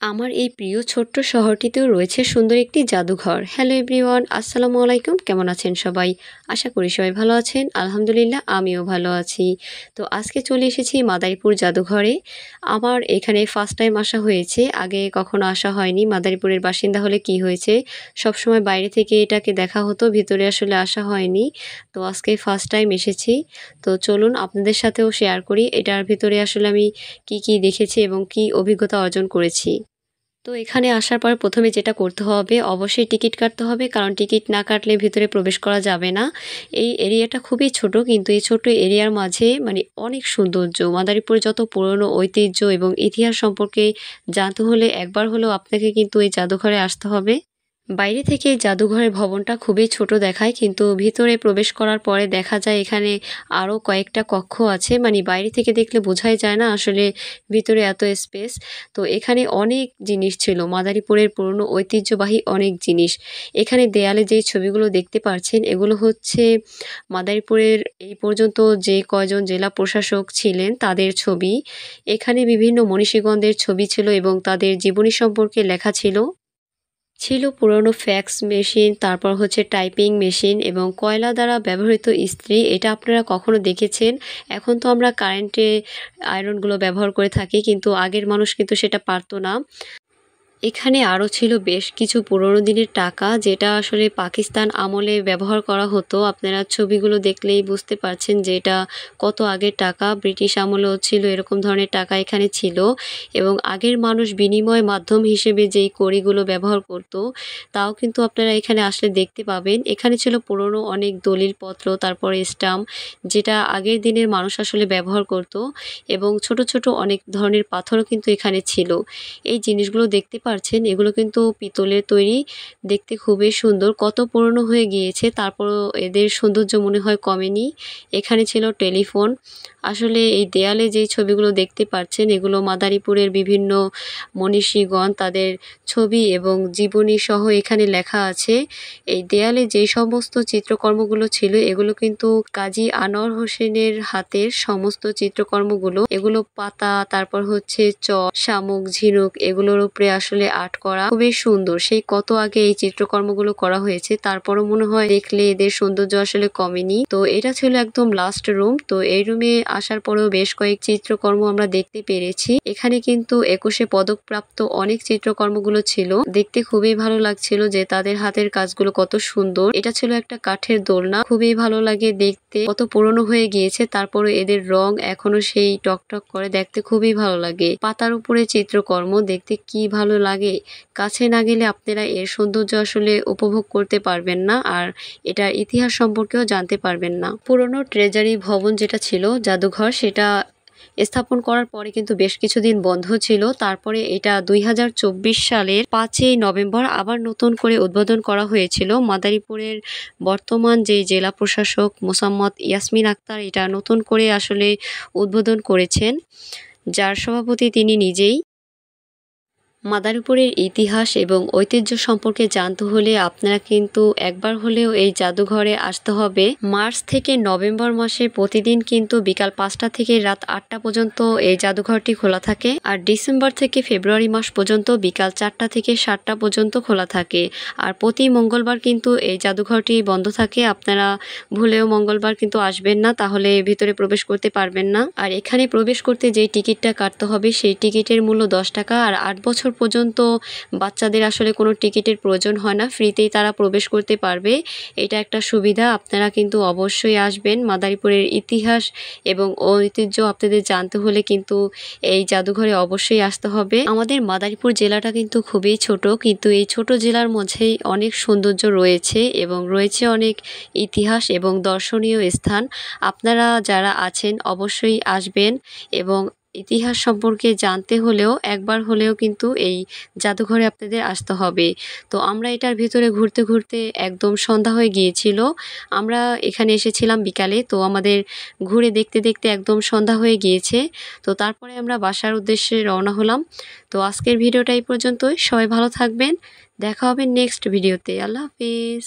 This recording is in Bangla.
আমার এই প্রিয় ছোট্ট শহরটিতেও রয়েছে সুন্দর একটি জাদুঘর। হ্যালো এভরিওয়ান, আসসালামু আলাইকুম। কেমন আছেন সবাই? আশা করি সবাই ভালো আছেন। আলহামদুলিল্লাহ আমিও ভালো আছি। তো আজকে চলে এসেছি মাদারীপুর জাদুঘরে। আমার এখানে ফার্স্ট টাইম আসা হয়েছে। আগে কখনো আসা হয়নি। মাদারীপুরের বাসিন্দা হলে কি হয়েছে, সবসময় বাইরে থেকে এটাকে দেখা হতো, ভিতরে আসলে আসা হয়নি। তো আজকে ফার্স্ট টাইম এসেছি। তো চলুন আপনাদের সাথেও শেয়ার করি এটার ভিতরে আসলে আমি কি দেখেছি এবং কি অভিজ্ঞতা অর্জন করেছি। তো এখানে আসার পর প্রথমে যেটা করতে হবে, অবশ্যই টিকিট কাটতে হবে, কারণ টিকিট না কাটলে ভিতরে প্রবেশ করা যাবে না। এই এরিয়াটা খুবই ছোট, কিন্তু এই ছোট এরিয়ার মাঝে মানে অনেক সৌন্দর্য। মাদারীপুর যত পুরনো ঐতিহ্য এবং ইতিহাস সম্পর্কে জানতে হলে একবার হলেও আপনাকে কিন্তু এই জাদুঘরে আসতে হবে। বাইরে থেকে এই জাদুঘরের ভবনটা খুবই ছোট দেখায়, কিন্তু ভিতরে প্রবেশ করার পরে দেখা যায় এখানে আরও কয়েকটা কক্ষ আছে। মানে বাইরে থেকে দেখলে বোঝাই যায় না আসলে ভিতরে এত স্পেস। তো এখানে অনেক জিনিস ছিল, মাদারীপুরের পুরনো ঐতিহ্যবাহী অনেক জিনিস। এখানে দেয়ালে যেই ছবিগুলো দেখতে পাচ্ছেন এগুলো হচ্ছে মাদারীপুরের এই পর্যন্ত যে কয়জন জেলা প্রশাসক ছিলেন তাদের ছবি। এখানে বিভিন্ন মনীষীগণদের ছবি ছিল এবং তাদের জীবনী সম্পর্কে লেখা ছিল। ছিল পুরনো ফ্যাক্স মেশিন, তারপর হচ্ছে টাইপিং মেশিন এবং কয়লা দ্বারা ব্যবহৃত ইস্ত্রি। এটা আপনারা কখনো দেখেছেন? এখন তো আমরা কারেন্টে আয়রনগুলো ব্যবহার করে থাকি, কিন্তু আগের মানুষ কিন্তু সেটা পারতো না। এখানে আরও ছিল বেশ কিছু পুরনো দিনের টাকা, যেটা আসলে পাকিস্তান আমলে ব্যবহার করা হতো। আপনারা ছবিগুলো দেখলেই বুঝতে পারছেন যে এটা কত আগের টাকা। ব্রিটিশ আমলেও ছিল এরকম ধরনের টাকা এখানে ছিল। এবং আগের মানুষ বিনিময় মাধ্যম হিসেবে যেই কড়িগুলো ব্যবহার করত, তাও কিন্তু আপনারা এখানে আসলে দেখতে পাবেন। এখানে ছিল পুরনো অনেক দলিলপত্র, তারপরে স্টাম্প, যেটা আগের দিনের মানুষ আসলে ব্যবহার করত। এবং ছোট ছোট অনেক ধরনের পাথরও কিন্তু এখানে ছিল। এই জিনিসগুলো দেখতে পারছেন, এগুলো কিন্তু পিতলের তৈরি, দেখতে খুবই সুন্দর। কত পুরনো হয়ে গিয়েছে, তারপরও এদের সৌন্দর্য মনে হয় কমেনি। এখানে ছিল টেলিফোন। আসলে এই দেয়ালে যেই ছবিগুলো দেখতে পাচ্ছেন এগুলো মাদারীপুরের বিভিন্ন মনীষীগণ তাদের ছবি এবং জীবনী সহ এখানে লেখা আছে। এই দেয়ালে যে সমস্ত চিত্রকর্মগুলো ছিল এগুলো কিন্তু কাজী আনোয়ার হোসেনের হাতের সমস্ত চিত্রকর্মগুলো। এগুলো পাতা, তারপর হচ্ছে চক, শামুক, ঝিনুক, এগুলোর উপরে আসলে আর্ট করা, খুবই সুন্দর। সেই কত আগে এই চিত্রকর্মগুলো করা হয়েছে, তারপরও মনে হয় দেখলে এদের সৌন্দর্য আসলে কমেনি। তো এটা ছিল একদম লাস্ট রুম। তো এই রুমে আসার পরেও বেশ কয়েক চিত্রকর্ম আমরা দেখতে পেরেছি। এখানে কিন্তু 21শে পদকপ্রাপ্ত অনেক চিত্রকর্মগুলো ছিল, দেখতে খুবই ভালো লাগছিল যে তাদের হাতের কাজগুলো কত সুন্দর। এটা ছিল একটা কাঠের দোলনা, খুবই ভালো লাগে দেখতে। কত পুরনো হয়ে গিয়েছে, তারপরে এদের রং এখনো সেই টকটক করে, দেখতে খুবই ভালো লাগে। পাতার উপরে চিত্রকর্ম দেখতে কি ভালো লাগে, কাছে না গেলে আপনারা এর সৌন্দর্য আসলে উপভোগ করতে পারবেন না, আর এটার ইতিহাস সম্পর্কেও জানতে পারবেন না। পুরনো ট্রেজারি ভবন যেটা ছিল জাদুঘর, সেটা স্থাপন করার পরে কিন্তু বেশ কিছুদিন বন্ধ ছিল। তারপরে এটা 2024 সালের 5ই নভেম্বর আবার নতুন করে উদ্বোধন করা হয়েছিল। মাদারীপুরের বর্তমান যে জেলা প্রশাসক মোসাম্মদ ইয়াসমিন আক্তার এটা নতুন করে আসলে উদ্বোধন করেছেন, যার সভাপতি তিনি নিজেই। মাদারীপুরের ইতিহাস এবং ঐতিহ্য সম্পর্কে জানতে হলে আপনারা কিন্তু একবার হলেও এই জাদুঘরে আসতে হবে। মার্চ থেকে নভেম্বর মাসে প্রতিদিন কিন্তু বিকাল 5টা থেকে রাত 8টা পর্যন্ত এই জাদুঘরটি খোলা থাকে, আর ডিসেম্বর থেকে ফেব্রুয়ারি মাস পর্যন্ত বিকাল 4টা থেকে 7টা পর্যন্ত খোলা থাকে। আর প্রতি মঙ্গলবার কিন্তু এই জাদুঘরটি বন্ধ থাকে। আপনারা ভুলেও মঙ্গলবার কিন্তু আসবেন না, তাহলে ভিতরে প্রবেশ করতে পারবেন না। আর এখানে প্রবেশ করতে যে টিকিটটা কাটতে হবে সেই টিকিটের মূল্য 10 টাকা। আর 8 বছর পর্যন্ত বাচ্চাদের আসলে কোনো টিকিটের প্রয়োজন হয় না, ফ্রিতেই তারা প্রবেশ করতে পারবে। এটা একটা সুবিধা। আপনারা কিন্তু অবশ্যই আসবেন। মাদারীপুরের ইতিহাস এবং ঐতিহ্য আপনাদের জানতে হলে কিন্তু এই জাদুঘরে অবশ্যই আসতে হবে। আমাদের মাদারীপুর জেলাটা কিন্তু খুবই ছোট, কিন্তু এই ছোট জেলার মধ্যেই অনেক সৌন্দর্য রয়েছে এবং রয়েছে অনেক ইতিহাস এবং দর্শনীয় স্থান। আপনারা যারা আছেন অবশ্যই আসবেন এবং ইতিহাস সম্পর্কে জানতে হলেও একবার হলেও কিন্তু এই জাদুঘরে আপনাদের আসতে হবে। তো আমরা এটার ভিতরে ঘুরতে ঘুরতে একদম সন্ধ্যা হয়ে গিয়েছিল। আমরা এখানে এসেছিলাম বিকালে, তো আমাদের ঘুরে দেখতে দেখতে একদম সন্ধ্যা হয়ে গিয়েছে। তো তারপরে আমরা বাসার উদ্দেশ্যে রওনা হলাম। তো আজকের ভিডিওটা এই পর্যন্তই। সবাই ভালো থাকবেন, দেখা হবে নেক্সট ভিডিওতে। আল্লাহ হাফিজ।